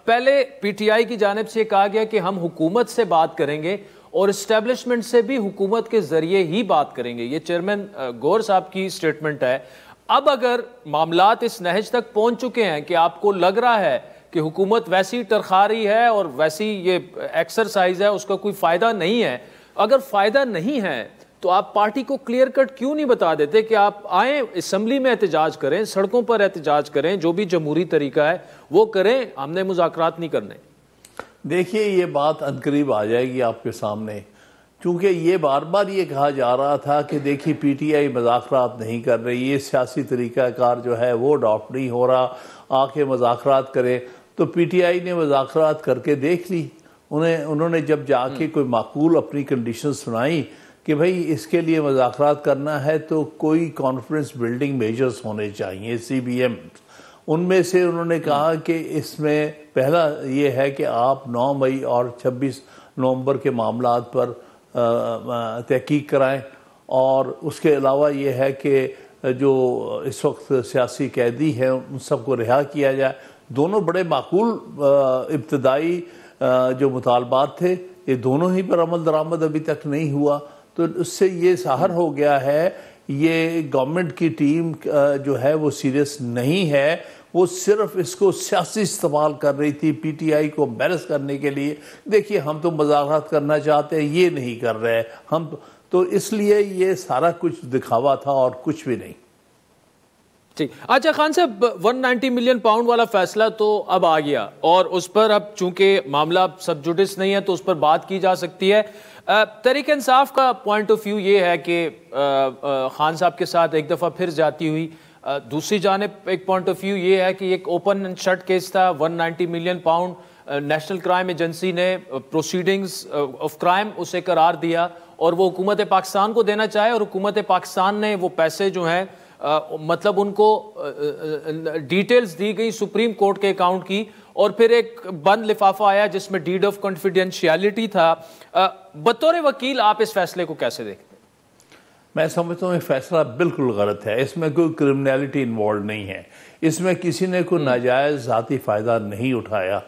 पहले पीटीआई की जानिब से कहा गया कि हम हुकूमत से बात करेंगे और इस्टेब्लिशमेंट से भी हुकूमत के जरिए ही बात करेंगे। ये चेयरमैन गौहर साहब की स्टेटमेंट है। अब अगर मामलात इस नहज तक पहुंच चुके हैं कि आपको लग रहा है कि हुकूमत वैसी टरखा रही है और वैसी ये एक्सरसाइज है, उसका कोई फ़ायदा नहीं है, अगर फ़ायदा नहीं है तो आप पार्टी को क्लियर कट क्यों नहीं बता देते कि आप आए असम्बली में एहतजाज करें, सड़कों पर एहतजाज करें, जो भी जमहूरी तरीका है वो करें, हमने मुज़ाकरात नहीं करने। देखिए, ये बात अनकरीब आ जाएगी आपके सामने, क्योंकि ये बार बार ये कहा जा रहा था कि देखिए पीटीआई मुज़ाकरात नहीं कर रही, ये सियासी तरीक़ाकार जो है वो अडॉप्ट नहीं हो रहा, आके मुज़ाकरात करें। तो पीटीआई ने मुज़ाकरात करके देख ली। उन्होंने जब जाके कोई माकूल अपनी कंडीशन सुनाई कि भाई इसके लिए मुज़ाकरात करना है तो कोई कॉन्फ्रेंस बिल्डिंग मेजर्स होने चाहिए, CBM। उनमें से उन्होंने कहा कि इसमें पहला ये है कि आप 9 मई और 26 नवंबर के मामलात पर तहकीक कराएं, और उसके अलावा ये है कि जो इस वक्त सियासी कैदी हैं उन सबको रिहा किया जाए। दोनों बड़े माकूल इब्तदाई जो मुतालबात थे, ये दोनों ही पर अमल दरामद अभी तक नहीं हुआ। तो उससे ये ज़ाहिर हो गया है ये गवर्नमेंट की टीम जो है वो सीरियस नहीं है, वो सिर्फ इसको सियासी इस्तेमाल कर रही थी पीटीआई को एम्बैरस करने के लिए। देखिए, हम तो मुज़ाकरात करना चाहते हैं, ये नहीं कर रहे हम तो इसलिए ये सारा कुछ दिखावा था और कुछ भी नहीं। ठीक। अच्छा खान साहब, 190 मिलियन पाउंड वाला फैसला तो अब आ गया और उस पर अब चूंकि मामला सब जुडिस नहीं है तो उस पर बात की जा सकती है। तहरीक इंसाफ का पॉइंट ऑफ व्यू ये है कि खान साहब के साथ एक दफ़ा फिर जाती हुई। दूसरी जानिब एक पॉइंट ऑफ व्यू ये है कि एक ओपन एंड शट केस था, 190 million pound national crime agency ने प्रोसीडिंग्स ऑफ क्राइम उसे करार दिया और वो हुकूमत पाकिस्तान को देना चाहे, और हुकूमत पाकिस्तान ने वो पैसे जो हैं मतलब उनको डिटेल्स दी गई सुप्रीम कोर्ट के अकाउंट की, और फिर एक बंद लिफाफा आया जिसमें डीड ऑफ कॉन्फिडेंशियलिटी था। बतौर वकील आप इस फैसले को कैसे देखते हैं? मैं समझता हूँ ये फैसला बिल्कुल गलत है। इसमें कोई क्रिमिनलिटी इन्वॉल्व नहीं है, इसमें किसी ने कोई नाजायज़ ज़ाती फ़ायदा नहीं उठाया।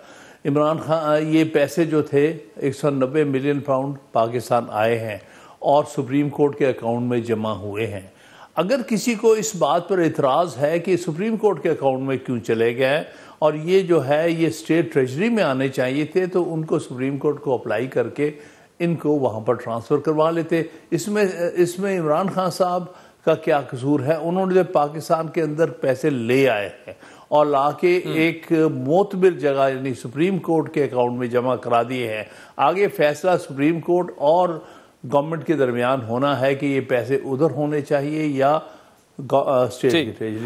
इमरान खान, ये पैसे जो थे 190 मिलियन पाउंड पाकिस्तान आए हैं और सुप्रीम कोर्ट के अकाउंट में जमा हुए हैं। अगर किसी को इस बात पर इतराज़ है कि सुप्रीम कोर्ट के अकाउंट में क्यों चले गए और ये जो है ये स्टेट ट्रेजरी में आने चाहिए थे, तो उनको सुप्रीम कोर्ट को अप्लाई करके इनको वहाँ पर ट्रांसफ़र करवा लेते। इसमें इमरान खान साहब का क्या कसूर है? उन्होंने जब पाकिस्तान के अंदर पैसे ले आए हैं और लाके एक मोतबर जगह यानी सुप्रीम कोर्ट के अकाउंट में जमा करा दिए हैं, आगे फैसला सुप्रीम कोर्ट और गवर्नमेंट के दरमियान होना है कि ये पैसे उधर होने चाहिए या स्टेट की ट्रेजरी।